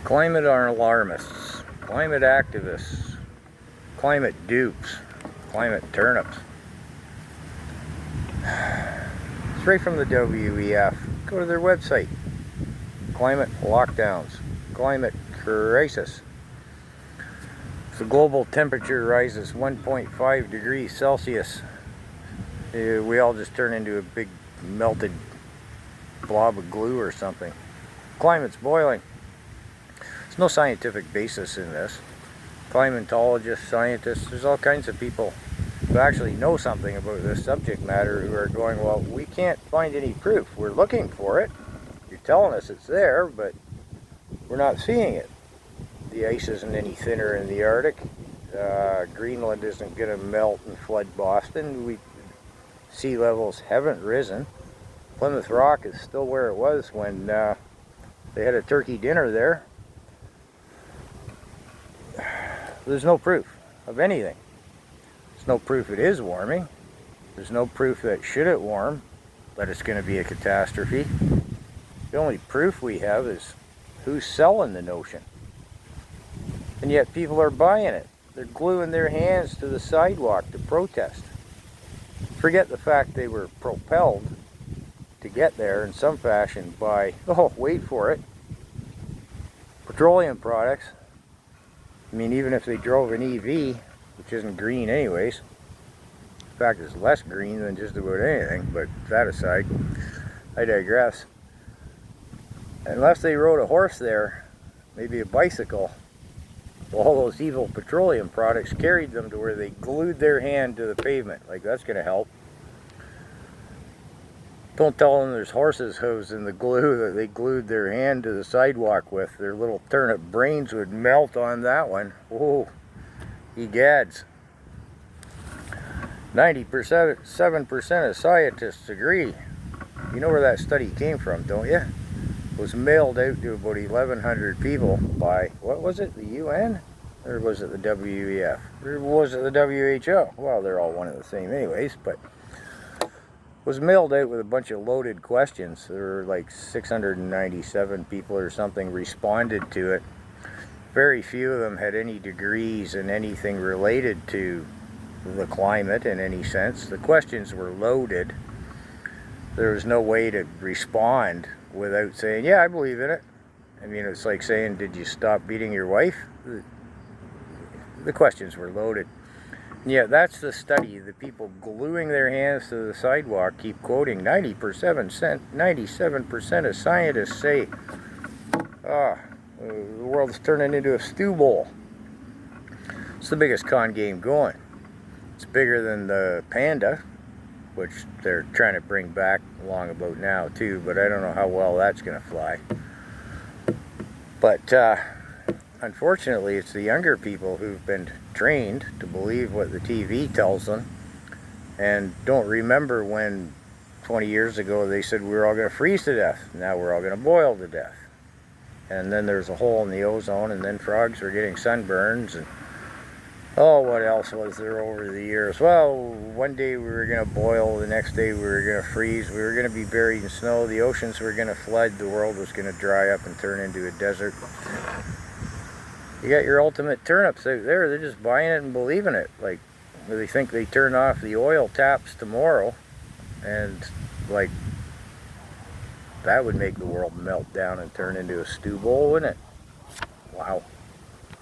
Climate alarmists, climate activists, climate dupes, climate turnips. Straight from the WEF. Go to their website. Climate lockdowns, climate crisis. If the global temperature rises 1.5 degrees Celsius, we all just turn into a big melted blob of glue or something. Climate's boiling. There's no scientific basis in this. Climatologists, scientists, there's all kinds of people who actually know something about this subject matter who are going, well, we can't find any proof. We're looking for it. You're telling us it's there, but we're not seeing it. The ice isn't any thinner in the Arctic. Greenland isn't going to melt and flood Boston. Sea levels haven't risen. Plymouth Rock is still where it was when they had a turkey dinner there. There's no proof of anything. There's no proof it is warming. There's no proof that should it warm, that it's going to be a catastrophe. The only proof we have is who's selling the notion. And yet people are buying it. They're gluing their hands to the sidewalk to protest. Forget the fact they were propelled to get there in some fashion by, oh, wait for it, petroleum products. I mean, even if they drove an EV, which isn't green anyways, in fact it's less green than just about anything, but that aside, I digress. Unless they rode a horse there, maybe a bicycle, all those evil petroleum products carried them to where they glued their hand to the pavement. Like, that's going to help. Don't tell them there's horses' hooves in the glue that they glued their hand to the sidewalk with. Their little turnip brains would melt on that one. Oh, egads. 97% of scientists agree. You know where that study came from, don't you? It was mailed out to about 1,100 people by, what was it, the UN? Or was it the WEF? Or was it the WHO? Well, they're all one and the same anyways, but was mailed out with a bunch of loaded questions. There were like 697 people or something responded to it. Very few of them had any degrees in anything related to the climate in any sense. The questions were loaded. There was no way to respond without saying, yeah, I believe in it. I mean, it's like saying, did you stop beating your wife? The questions were loaded. Yeah, that's the study. The people gluing their hands to the sidewalk keep quoting 97% of scientists say, the world's turning into a stew bowl. It's the biggest con game going. It's bigger than the panda, which they're trying to bring back along about now too, but I don't know how well that's going to fly. But unfortunately, it's the younger people who've been trained to believe what the TV tells them and don't remember when 20 years ago they said we were all going to freeze to death. Now we're all going to boil to death. And then there's a hole in the ozone, and then frogs were getting sunburns, and oh, what else was there over the years? Well, one day we were going to boil, the next day we were going to freeze, we were going to be buried in snow, the oceans were going to flood, the world was going to dry up and turn into a desert. You got your ultimate turnips out there, they're just buying it and believing it. Like, they think they turn off the oil taps tomorrow, and like, that would make the world melt down and turn into a stew bowl, wouldn't it? Wow.